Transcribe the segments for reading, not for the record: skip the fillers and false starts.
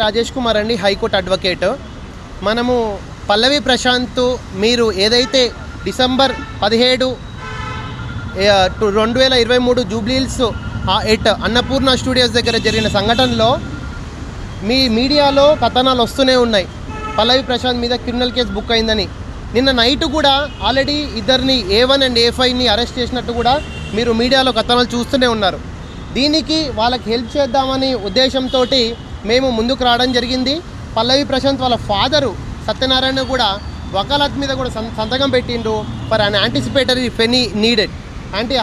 రాజేష్ కుమార్ అండి, high court advocate. మనము పల్లవి ప్రశాంత్ మీరు ఏదైతే డిసెంబర్ 17, 2023 జూబ్లీహిల్స్ అన్నపూర్ణ స్టూడియోస్ దగ్గర జరిగిన సంఘటనలో మీ మీడియాలో కథనాలు వస్తూనే ఉన్నాయి. పల్లవి ప్రశాంత్ మీద క్రిమినల్ కేసు బుక్ అయిందని. నిన్న నైట్ కూడా ఆల్రెడీ ఇద్దరిని A1 అండ్ A5ని అరెస్ట్ చేసినట్టు కూడా మీరు మీడియాలో కథనాలు చూస్తూనే ఉన్నారు. దీనికి వాళ్ళకి హెల్ప్ చేద్దామని ఉద్దేశంతో మేము ముందుకు రావడం జరిగింది. పల్లవి ప్రశాంత్ వాళ్ళ ఫాదరు సత్యనారాయణ కూడా వకాలత్ మీద కూడా సంతకం పెట్టిండ్రు ఫర్ అన్ యాంటిసిపేటరీ ఫెనీ నీడెడ్.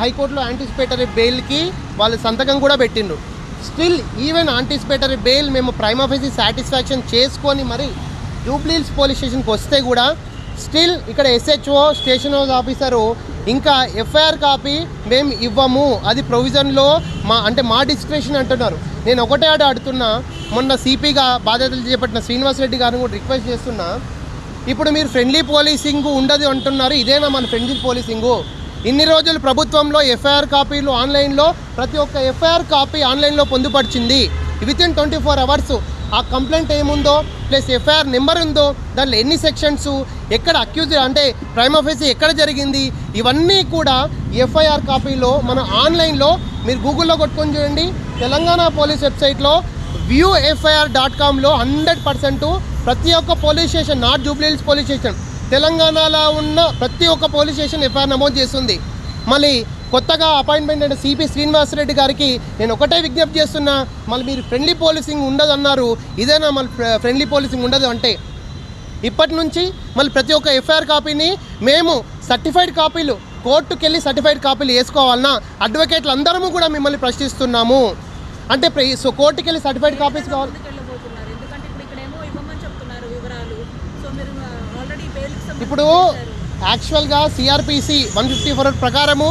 హైకోర్టులో యాంటిసిపేటరీ బెయిల్కి వాళ్ళు సంతకం కూడా పెట్టిండ్రు. స్టిల్ ఈవెన్ యాంటిసిపేటరీ బెయిల్ మేము ప్రైమా ఫేసి సాటిస్ఫాక్షన్ చేసుకొని మరి జూబ్లీహిల్స్ పోలీస్ స్టేషన్కి వస్తే కూడా స్టిల్ ఇక్కడ SHO స్టేషన్ హౌస్ ఆఫీసరు ఇంకా FIR కాపీ మేము ఇవ్వము, అది ప్రొవిజన్లో మా డిస్క్రిప్షన్ అంటున్నారు. నేను ఒకటే అడుగుతున్నా, మొన్న CPగా బాధ్యతలు చేపట్టిన శ్రీనివాసరెడ్డి గారిని కూడా రిక్వెస్ట్ చేస్తున్నా, ఇప్పుడు మీరు ఫ్రెండ్లీ పోలీసింగ్ ఉండదు అంటున్నారు, ఇదేనా మన ఫ్రెండ్లీ పోలీసింగు? ఇన్ని రోజులు ప్రభుత్వంలో FIR కాపీలు ఆన్లైన్లో ప్రతి ఒక్క FIR కాపీ ఆన్లైన్లో పొందుపరిచింది. వితిన్ 24 hours ఆ కంప్లైంట్ ఏముందో ప్లస్ FIR నెంబర్ ఉందో, దాంట్లో ఎన్ని సెక్షన్స్, ఎక్కడ అక్యూజ్ ప్రైమా ఫేసి ఎక్కడ జరిగింది, ఇవన్నీ కూడా FIR కాపీలో మన ఆన్లైన్లో మీరు గూగుల్లో కొట్టుకొని చూడండి. తెలంగాణ పోలీస్ వెబ్సైట్లో viewfir.comలో 100% ప్రతి ఒక్క police station, not Jubilee Hills police station, తెలంగాణలో ఉన్న ప్రతి ఒక్క పోలీస్ స్టేషన్ FIR నమోదు చేస్తుంది. మళ్ళీ కొత్తగా అపాయింట్మెంట్ అయిన CP శ్రీనివాసరెడ్డి గారికి నేను ఒకటే విజ్ఞప్తి చేస్తున్నా, మళ్ళీ మీరు ఫ్రెండ్లీ పోలీసింగ్ ఉండదు అన్నారు, ఇదేనా మళ్ళీ ఫ్రెండ్లీ పోలీసింగ్ ఉండదు అంటే? ఇప్పటి నుంచి మళ్ళీ ప్రతి ఒక్క FIR కాపీని మేము సర్టిఫైడ్ కాపీలు కోర్టుకు వెళ్ళి సర్టిఫైడ్ కాపీలు వేసుకోవాలన్నా అడ్వకేట్లు అందరము కూడా మిమ్మల్ని ప్రశ్నిస్తున్నాము. అంటే కోర్టుకు వెళ్ళి సర్టిఫైడ్ కాపీస్ కావాలి. ఇప్పుడు యాక్చువల్గా CRPC 154 ప్రకారము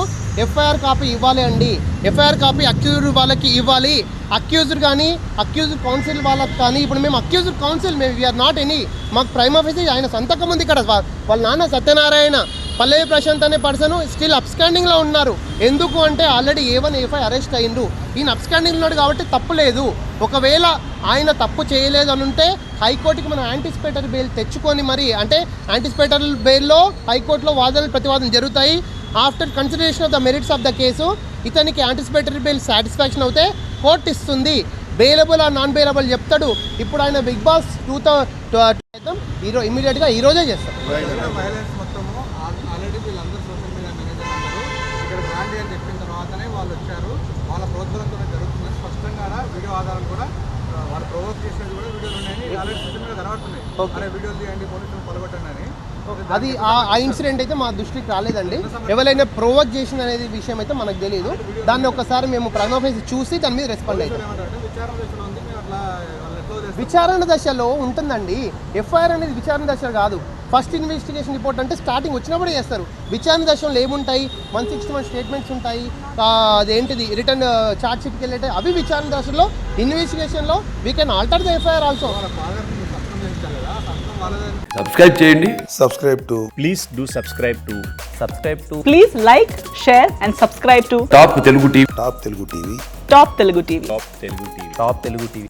FIR కాపీ ఇవ్వాలి అండి. FIR కాపీ అక్యూజ్డ్ వాళ్ళకి ఇవ్వాలి. అక్యూజ్డ్ కానీ అక్యూజ్డ్ కౌన్సిల్ వాళ్ళకి కానీ, ఇప్పుడు మేము accused counsel we are not any, మాకు ప్రైమా ఫేసి ఆయన సంతకం ఉంది ఇక్కడ. వాళ్ళ నాన్న సత్యనారాయణ, పల్లవి ప్రశాంత్ అనే పర్సన్ స్టిల్ అబ్స్కాండింగ్లో ఉన్నారు. ఎందుకు అంటే ఆల్రెడీ A1 A5 అరెస్ట్ అయ్యిండ్రు. ఈయన అబ్స్కాండింగ్ ఉన్నాడు కాబట్టి తప్పు లేదు. ఒకవేళ ఆయన తప్పు చేయలేదు అని ఉంటే హైకోర్టుకి మనం యాంటిసిపేటరీ బెయిల్ తెచ్చుకొని మరి, యాంటిసిపేటరీ బెయిల్లో హైకోర్టులో వాదనలు ప్రతివాదన జరుగుతాయి. After consideration of the merits of the case ఇతనికి యాంటిసిపేటరీ బెయిల్ సాటిస్ఫాక్షన్ అవుతే కోర్టు ఇస్తుంది. బెయిలబుల్ ఆ నాన్ బెయిలబుల్ చెప్తాడు. ఇప్పుడు ఆయన బిగ్ బాస్ 2000 ఇమీడియట్గా ఈరోజే చేస్తాం. చెప్పిన తర్వాతనే వాళ్ళు వచ్చారు, వాళ్ళ ప్రోత్సాహంతో జరుగుతుంది. స్పష్టంగా వీడియో ఆధారాలు కూడా వాళ్ళు ప్రొవోక్ చేసినది కూడా వీడియోలు ఉన్నాయని ఆల్రెడీ సిస్టమ్ మీద కనబడుతున్నాయి. వీడియోలు తీయండి, పోలీసులు పలగొట్టండి అని. అది ఆ ఇన్సిడెంట్ అయితే మా దృష్టికి రాలేదండి. ఎవరైనా ప్రొవోక్ చేసిన అనేది విషయం అయితే మనకు తెలియదు. దాన్ని ఒకసారి మేము ప్రైమా ఫేసి చూసి దాని మీద రెస్పాండ్ అవుతాం. విచారణ దశలో ఉంటుందండి. FIR అనేది విచారణ దశ కాదు. ఫస్ట్ ఇన్వెస్టిగేషన్ రిపోర్ట్ అంటే స్టార్టింగ్ వచ్చినప్పుడే చేస్తారు. విచారణ దశలో ఏముంటాయి, 161 స్టేట్మెంట్స్ ఉంటాయి, అదేంటిది రిటర్న్ ఛార్జ్ షీట్కి వెళ్ళే అవి విచారణ దశలో. ఇన్వెస్టిగేషన్లో we can alter the FIR also. Subscribe చేయండి. Please do subscribe to please like, share and subscribe to Top Telugu TV. Top Telugu TV